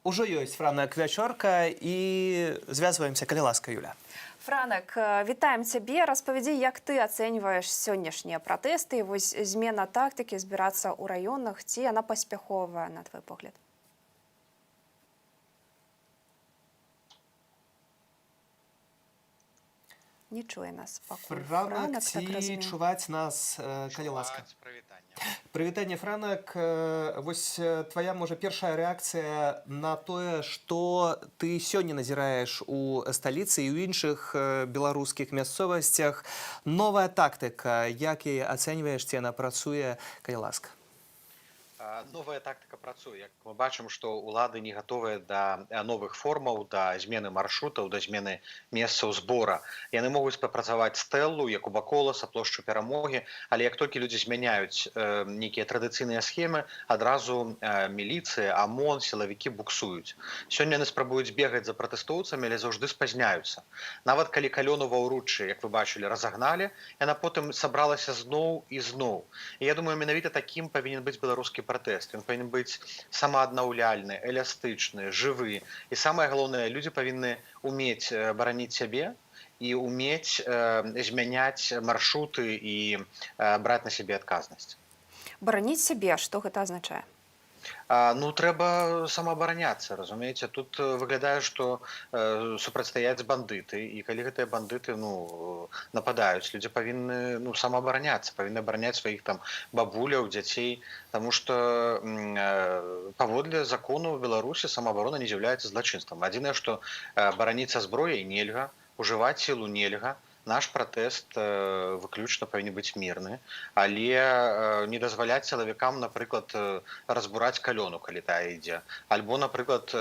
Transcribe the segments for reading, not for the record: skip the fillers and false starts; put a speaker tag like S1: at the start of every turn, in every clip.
S1: Ужо ёсць Франак вячорка і звязваемся, калі ласка, Юля.
S2: Франак, вітаем цябе. Распавядзі, як ты ацэньваеш сённяшнія пратэсты, вось змена тактыкі збірацца ў раёнах, ці яна паспяховая, на твой погляд? Не чуе нас пакуль.
S1: Франак,
S2: так
S1: ці
S2: разумею.
S1: чуваць нас, калі ласка. Прывітанне, Франак. Вось твая, можа, першая рэакцыя на тое, што ты сёння назіраеш у сталіцы і ў іншых беларускіх мясцовасцях. Новая тактыка, як і ацэньваеш, ці яна працуе, калі ласка?
S3: Новая тактыка працуе. Як мы бачым, што ўлады не гатовыя да новых формаў, да змены маршрутаў, да змены месцаў збора. Яны могуць папрацаваць стэлу, як у Баколаса, плошчу Перамогі, але як толькі людзі змяняюць нейкія традыцыйныя схемы, адразу міліцыя, АМОН, сілавікі буксуюць. Сёння яны спрабуюць бегаць за пратэстоўцамі, але заўжды спазняюцца. Нават калі Калёну ва ўруччы, як вы бачылі, разагналі, яна потым сабралася зноў і зноў. І я думаю, менавіта такім павінен быць беларускі пратэст. Ён павінен быць самааднаўляльны, эластычны, жывы. І самае галоўнае, людзі павінны умець бараніць сябе і умець змяняць маршруты і браць на сябе адказнасць.
S2: Бараніць сябе, што гэта азначае?
S3: Трэба самаабараняцца, разумееце. Тут выглядае, што супрацьстаяць бандыты, і калі гэтыя бандыты нападаюць, людзі павінны самаабараняцца, павінны абараняць сваіх там бабуляў, дзяцей, таму што паводле закону ў Беларусі самаабарона не з'яўляецца злачынствам. Адзінае, што бараніцца зброяй нельга, ужываць сілу нельга. Наш пратэст выключна павінен быць мірны, але не дазваляць сілавікам, напрыклад, разбураць Калёну, калі тая ідзе. Альбо, напрыклад,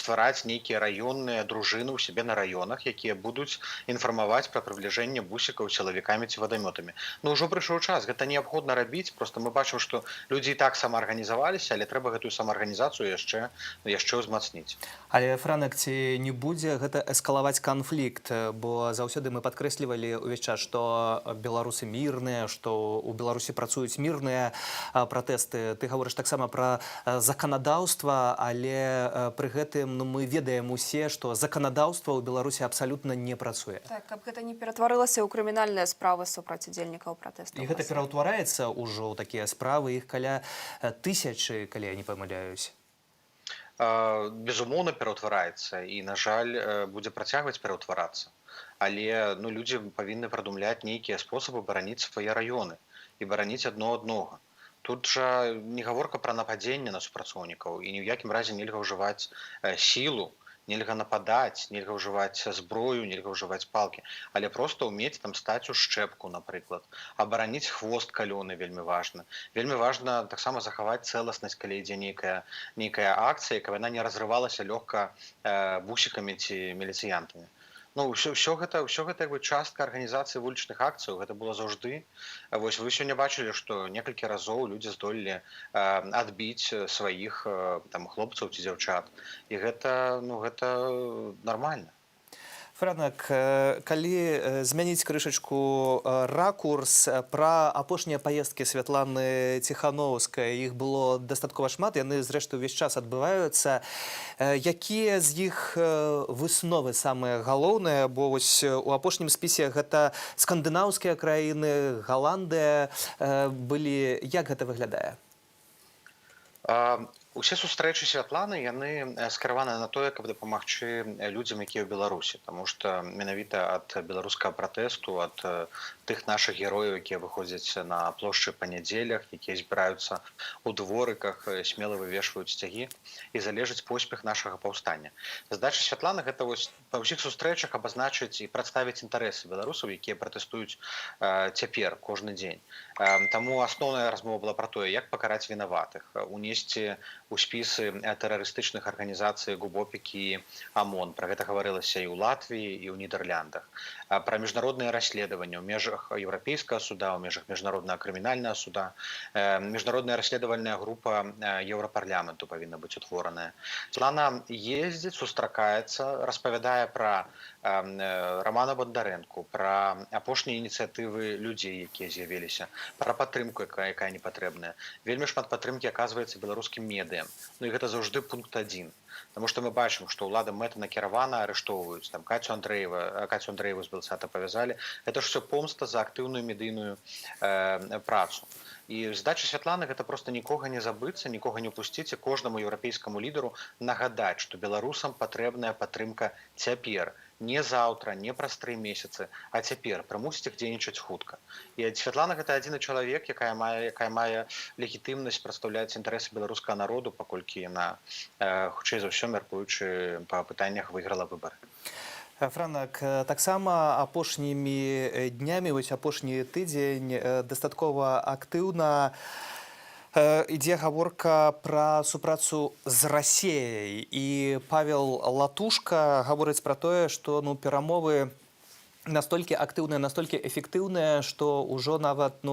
S3: ствараць нейкія раённыя дружыны ў сябе на раёнах, якія будуць інфармаваць пра прыбліжэнне бусікаў сілавікамі ці вадамётамі. Ўжо прыйшоў час, гэта неабходна рабіць, проста мы бачым, што людзі і так самаарганізаваліся, але трэба гэтую самаарганізацыю яшчэ ўзмацніць.
S1: Але, Франак, ці не будзе гэта эскалаваць канфлікт? Бо заўсёды мы падкрэслівалі ўвесь час, што беларусы мірныя, што ў Беларусі працуюць мірныя пратэсты. Ты гаворыш таксама пра заканадаўства, але пры гэтым мы ведаем усе, што заканадаўства ў Беларусі абсалютна не працуе.
S2: Так, каб гэта не ператварылася ў крымінальныя справы супраць удзельнікаў пратэстаў.
S1: І гэта пераўтвараецца ўжо ў такія справы, іх каля тысячы, калі я не памыляюсь.
S3: Безумоўна, пераўтвараецца і, на жаль, будзе працягваць пераўтварацца. Але людзі павінны прадумляць нейкія спосабы бараніць свае раёны і бараніць адно аднога. Тут жа не гаворка пра нападзенне на супрацоўнікаў, і ні ў якім разе нельга ўжываць сілу, нельга нападаць, нельга ўжываць зброю, нельга ўжываць палкі, але проста ўмець там стаць у шчэпку, напрыклад. Абараніць хвост Калёны вельмі важна. Вельмі важна таксама захаваць цэласнасць, калі ідзе нейкая акцыя, каб яна не разрывалася лёгка бусікамі ці міліцыянтамі. Ўсё гэта частка арганізацыі вулічных акцыяў, гэта было заўжды. Вось вы сёння бачылі, што некалькі разоў людзі здолелі адбіць сваіх хлопцаў ці дзяўчат. І гэта нармальна.
S1: Франак, калі змяніць крышачку ракурс, пра апошнія паездкі Святланы Ціхановскай, іх было дастаткова шмат, яны, зрэшты, увесь час адбываюцца. Якія з іх высновы самыя галоўныя? Бо вось у апошнім спісе гэта скандынаўскія краіны, Галандыя былі. Як гэта выглядае?
S3: Усе сустрэчы Святланы, яны скіраваны на тое, каб дапамагчы людзям, якія ў Беларусі. Таму што менавіта ад беларускага пратэсту, ад тых нашых герояў, якія выходзяць на плошчы па нядзелях, якія збіраюцца ў дворыках, смела вывешваюць сцягі, і залежыць поспех нашага паўстання. Задача Святланы — гэта па ўсіх сустрэчах абазначыць і прадставіць інтарэсы беларусаў, якія пратэстуюць цяпер, кожны дзень. Таму асноўная размова была пра тое, як пакараць вінаватых, унесці у спісы тэрарыстычных арганізацый ГУБОПікі і АМОН. Пра гэта гаварылася і ў Латвіі, і ў Нідерландах. Пра міжнародныя расследаванні. межах Европейского суда, в межах Международного крымінальнага суда. Міжнародная расследавальная група Еўрапарламенту павінна быць утвораная. Святлана ездзіць, сустракаецца, распавядае пра Романа Бондаренку, пра апошнія ініцыятывы людзей, якія з'явіліся, пра падтрымку, якая не патрэбная. Вельмі шмат падтрымкі аказваецца беларускім медыям. Ну і гэта заўжды пункт 1. Таму што мы бачым, што ўлады мэтанакіравана арыштоўваюць. Там Кацю Андрэеву з Белсата павязалі. Гэта ж все помста за актыўную медыйную працу. І задача Святланы гэта проста нікога не забыцца, нікога не упусціць і кожнаму еўрапейскаму лідару нагадаць, што беларусам патрэбная падтрымка цяпер. Не заўтра, не праз 3 месяцы, а цяпер прымусіць іх дзейнічаць хутка. І Святлана гэта адзіны чалавек, якая мае легітымнасць прадстаўляць інтарэсы беларускага народу, паколькі яна, хутчэй за ўсё, мяркуючы па пытаннях, выйграла выбары.
S1: Франак, таксама апошнімі днямі, вось апошні тыдзень дастаткова актыўна ідзе гаворка пра супрацу з Расіяй. І Павел Латушка гаворыць пра тое, што перамовы настолькі актыўныя, настолькі эфектыўныя, што ўжо нават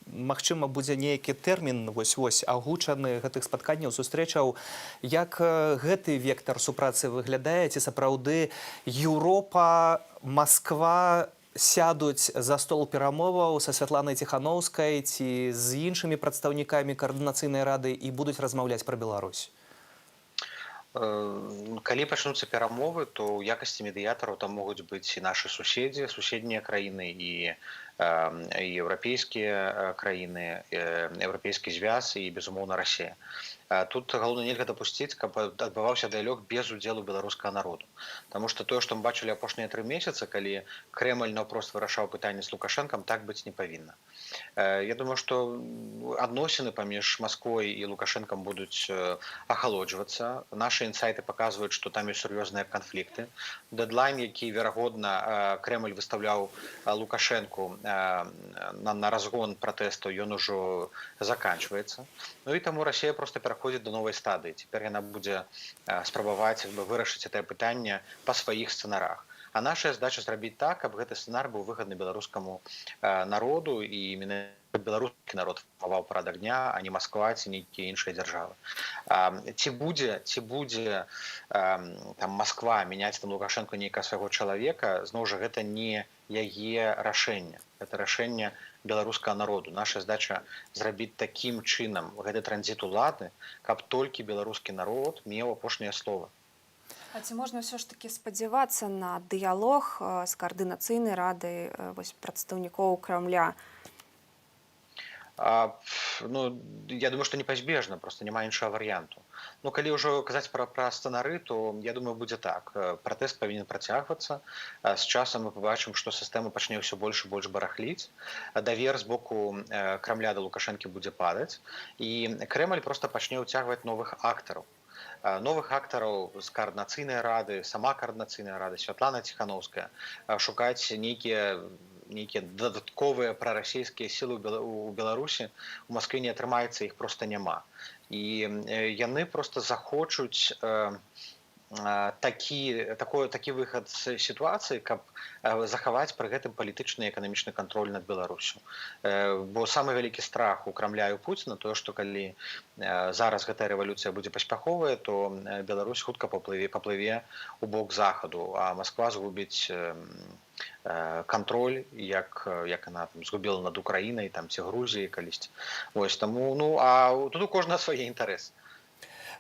S1: магчыма будзе нейкі тэрмін вось агучаны гэтых спатканняў, сустрэчаў. Як гэты вектар супрацы выглядае? Ці сапраўды Еўропа, Масква сядуць за стол перамоваў са Святланай Ціхановскай ці з іншымі прадстаўнікамі каардынацыйнай рады і будуць размаўляць пра Беларусь?
S3: Калі пачнуцца перамовы, то ў якасці медыятараў там могуць быць і нашы суседзі, суседнія краіны і еўрапейскія краіны, еўрапейскі звяз і, безумоўна, Расія. Тут галоўна нельга дапусціць, каб адбываўся дыялог без удзелу беларускага народу. Таму што тое, што мы бачылі апошнія 3 месяцы, калі Крэмль наўпрост вырашаў пытанне з Лукашэнкам, так быць не павінна. Я думаю, што адносіны паміж Масквой і Лукашэнкам будуць ахалоджвацца. Нашы інсайты паказваюць, што там ёсць сур'ёзныя канфлікты. Дэдлайн, які, верагодна, Крэмль выстаўляў Лукашэнку на разгон пратэстаў, ён ужо заканчваецца. Ну і таму Расія проста пераходзіць да новай стадыі. Цяпер яна будзе спрабаваць вырашыць гэтае пытанне па сваіх сцэнарах. А наша задача зрабіць так, каб гэты сцэнар быў выгадны беларускаму народу і менавіта беларускі народ фармаваў парадак дня, а не Масква ці нейкія іншыя дзяржавы. Ці будзе там Масква мяняць там Лукашэнку нейкага свайго чалавека, зноў жа гэта не яе рашэнне. Гэта рашэнне беларускага народу. Наша задача зрабіць такім чынам гэты транзіт улады, каб толькі беларускі народ меў апошняе слова.
S2: А ці можна ўсё ж такі спадзявацца на дыялог з каардынацыйнай рады прадстаўнікоў Крамля?
S3: Я думаю, што непазбежна, проста няма іншага варыянту. Калі ўжо казаць пра сцэнары, то, я думаю, будзе так. Пратэст павінен працягвацца. З часам мы пабачым, што сістэма пачне ўсё больш і больш барахліць. Давер з боку Крамля да Лукашэнкі будзе падаць. І Крэмль проста пачне ўцягваць новых актараў. Новых актараў з каардынацыйнай рады, сама каардынацыйная рада, Святлана Ціхановская, шукаць нейкія дадатковыя прарасійскія сілы ў Беларусі. У Маскве не атрымаецца, іх проста няма. І яны проста захочуць такі выхад з сітуацыі, каб захаваць пры гэтым палітычны і эканамічны кантроль над Беларусю. Бо самы вялікі страх у Крамля і у Пуціна тое, што калі зараз гэтая рэвалюцыя будзе паспяховая, то Беларусь хутка паплыве ў бок захаду, а Масква згубіць кантроль, як яна згубіла над Украінай ці Грузіяй калісьці. Вось таму, а тут у кожнага свае інтарэсы.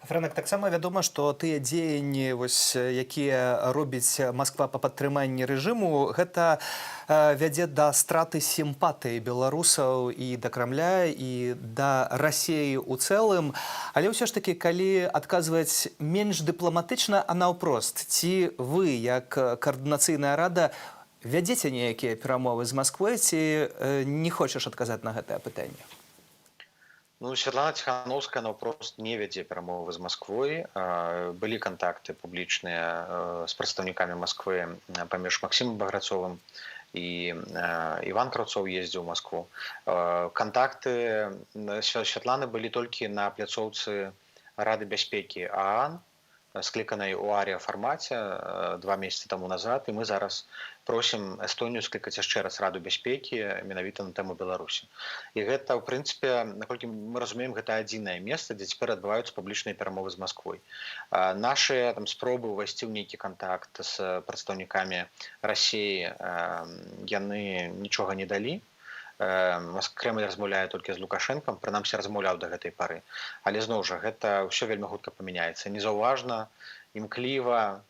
S1: Франак, таксама вядома, што тыя дзеянні, якія робіць Масква па падтрыманні рэжыму, гэта вядзе да страты сімпатыі беларусаў і да Крамля, і да Расіі ў цэлым. Але ўсё ж такі, калі адказваць менш дыпламатычна, а наўпрост, ці вы, як каардынацыйная рада, вядзеце нейкія перамовы з Масквой, ці не хочаш адказаць на гэтае пытанне?
S3: Святлана Ціхановская наўпрост не вядзе перамовы з Масквой. Былі кантакты публічныя з прадстаўнікамі Масквы паміж Максімам Баграцовым і Іван Краўцоў ездзіў у Маскву. Кантакты Святланы былі толькі на пляцоўцы Рады бяспекі ААН, скліканай у арія фармаце 2 месяцы таму назад, і мы зараз просім Эстонію склікаць яшчэ раз Раду бяспекі менавіта на тэму Беларусі. І гэта, ў прынцыпе, наколькі мы разумеем, гэта адзінае месца, дзе цяпер адбываюцца публічныя перамовы з Масквой. Нашыя спробы ўвайсці ў нейкі кантакт з прадстаўнікамі Расіі, яны нічога не далі. Крэмль размаўляе толькі з Лукашэнкам, прынамсі размаўляў да гэтай пары. Але зноў жа, гэта ўсё вельмі хутка памяняецца. Незаўважна, імкліва.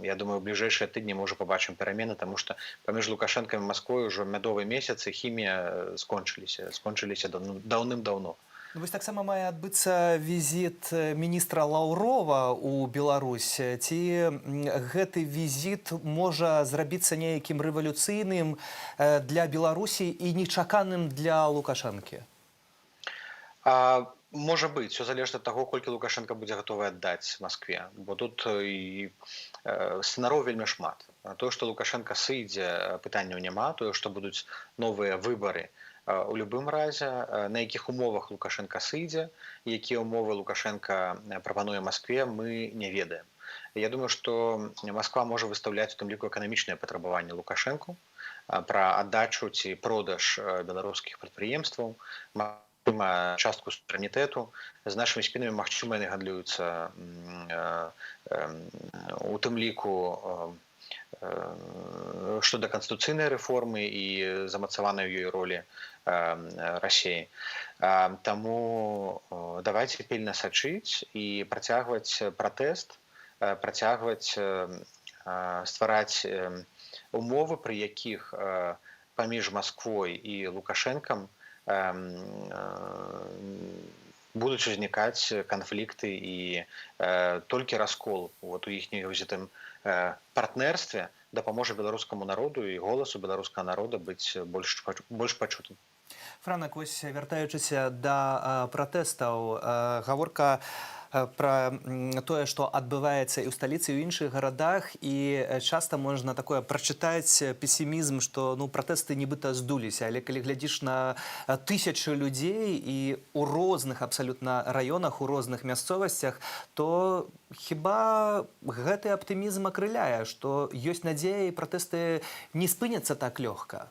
S3: Я думаю, у бліжэйшыя тыдні мы ўжо пабачым перамены, таму што паміж Лукашэнкам і Масквой ўжо мядовыя месяцы, хімія скончыліся даўным-даўно.
S1: Вось таксама мае адбыцца візіт міністра Лаўрова ў Беларусь. Ці гэты візіт можа зрабіцца нейкім рэвалюцыйным для Беларусі і нечаканым для Лукашэнкі?
S3: Можа быць, все залежыць ад таго, колькі Лукашенко будзе гатовы аддаць Маскве, бо тут і сцэнароў вельмі шмат. Тое, што Лукашенко сыдзе, пытанняў няма, тое, што будуць новыя выбары, у любым разе, на якіх умовах Лукашенко сыдзе, якія умовы Лукашенко прапануе Маскве, мы не ведаем. Я думаю, што Масква можа выстаўляць у тым ліку эканамічныя патрабаванні Лукашэнку пра аддачу ці продаж беларускіх прадпрыемстваў, частку суверэнітэту. З нашымі спінамі, магчыма, яны гандлююцца у тым ліку што да канстытуцыйнай рэформы і замацаванай ёй ролі Расіі. Таму давайце пільна сачыць і працягваць пратэст, працягваць ствараць умовы, пры якіх паміж Масквой і Лукашэнкам будуць узнікаць канфлікты і толькі раскол у іхнім партнерстве дапаможа беларускаму народу і голасу беларускага народа быць больш пачутым.
S1: Франак, вось вяртаючыся да пратэстаў, гаворка пра тое, што адбываецца і ў сталіцы, і ў іншых гарадах, і часта можна такое прачытаць песімізм, што пратэсты нібыта здуліся, але калі глядзіш на тысячы людзей і ў розных абсалютна раёнах, у розных мясцовасцях, то хіба гэты аптымізм акрыляе, што ёсць надзея і пратэсты не спыняцца так лёгка?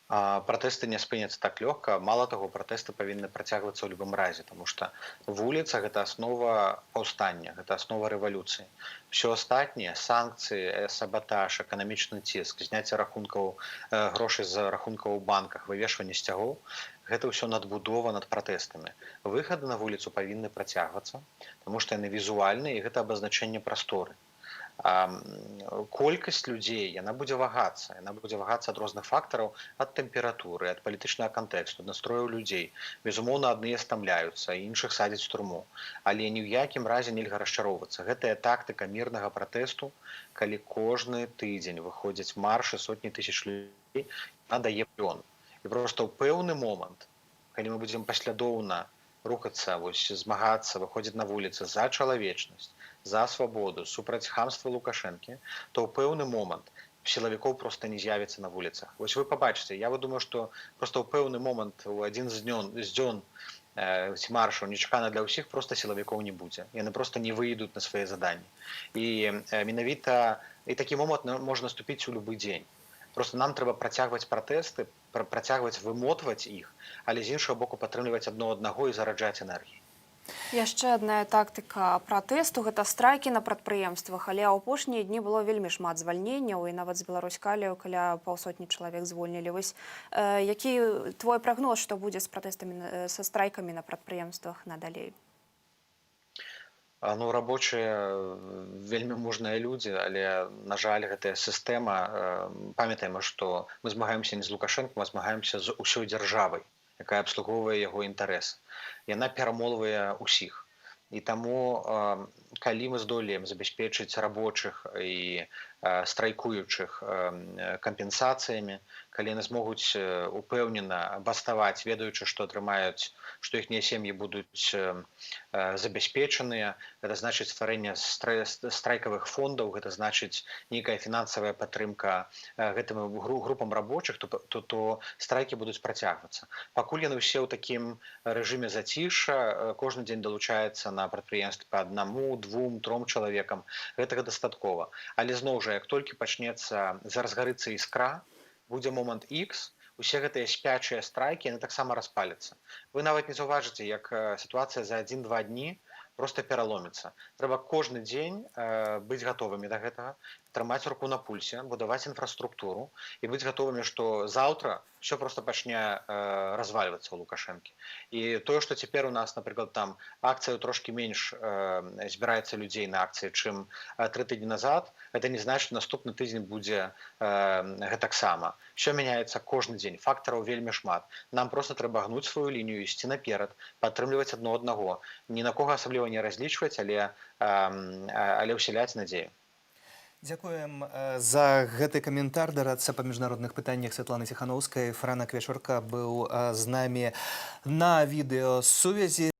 S3: Пратэсты не спыняцца так лёгка. Мала таго, пратэсты павінны працягвацца ў любым разе, таму што вуліца – гэта аснова паўстання, гэта аснова рэвалюцыі. Усё астатняе – санкцыі, сабатаж, эканамічны ціск, зняцце рахункаў, грошай з рахункаў у банках, вывешванне сцягоў – гэта ўсё надбудова над пратэстамі. Выхады на вуліцу павінны працягвацца, таму што яны візуальныя, і гэта абазначэнне прасторы. Колькасць людзей, яна будзе вагацца ад розных фактараў, ад тэмпературы, ад палітычнага кантэксту, ад настрояў людзей. Безумоўна, адныя стамляюцца, іншых садзяць у турму. Але ні ў якім разе нельга расчароўвацца. Гэтая тактыка мірнага пратэсту, калі кожны тыдзень выходзяць маршы сотні тысяч людзей, яна дае плён. І проста ў пэўны момант, калі мы будзем паслядоўна рухацца, змагацца, выходзіць на вуліцы за чалавечнасць, за свабоду, супраць хамства Лукашэнкі, то ў пэўны момант сілавікоў проста не з'явіцца на вуліцах. Вось вы пабачыце, я думаю, што проста ў пэўны момант у адзін з дзён ці маршаў нечакана для ўсіх проста сілавікоў не будзе. Яны проста не выйдуць на свае заданні. І менавіта і такі момант можа наступіць у любы дзень. Проста нам трэба працягваць пратэсты, працягваць вымотваць іх, але з іншага боку падтрымліваць адно аднаго і зараджаць энергіяй.
S2: Яшчэ адна тактыка пратэсту – гэта страйкі на прадпрыемствах, але ў апошнія дні было вельмі шмат звальненняў, і нават з Беларуськалію каля паўсотні чалавек звольнілі. Вось які твой прагноз, што будзе з пратэстамі, са страйкамі на прадпрыемствах надалей?
S3: Рабочыя вельмі мужныя людзі, але, на жаль, гэтая сістэма, памятаем, што мы змагаемся не з Лукашэнкам, а змагаемся з усёй дзяржавай, якая абслугоўвае яго інтарэсы. Яна перамолвае ўсіх. І таму, калі мы здолеем забяспечыць рабочых і страйкуючых кампенсацыямі, калі яны змогуць упэўнена баставаць, ведаючы, што атрымаюць, што іхнія сем'і будуць забяспечаныя, гэта значыць стварэнне страйкавых фондаў, гэта значыць нейкая фінансавая падтрымка гэтым групам рабочых, то страйкі будуць працягвацца. Пакуль яны ўсе ў такім рэжыме зацішша, кожны дзень далучаецца на прадпрыемстве па 1, 2, 3 чалавекам, гэтага дастаткова. Але зноў жа, як толькі пачнецца разгарыцца іскра, будзе момант X, усе гэтыя спячыя страйкі, яны таксама распаляцца. Вы нават не заўважыце, як сітуацыя за 1-2 дні проста пераломіцца. Трэба кожны дзень быць гатовымі да гэтага, трымаць руку на пульсе, будаваць інфраструктуру і быць гатовымі, што заўтра все просто пачне развальвацца ў Лукашэнкі. І тое, што цяпер у нас, напрыклад, там акцыяў трошкі менш збіраецца людзей на акцыі, чым 3 тыдні назад, гэта не значыць, што наступны тыдзень будзе гэтаксама. Все мяняецца кожны дзень, фактараў вельмі шмат. Нам проста трэба гнуць сваю лінію, ісці наперад, падтрымліваць адно аднаго. Ні на кого асабліва не разлічваць, але ўсяляць надзею.
S1: Дзякуем за гэты каментар. Дарадца па міжнародных пытаннях Святланы Ціханаўскай. Франак Вячорка быў з намі на відэасувязі.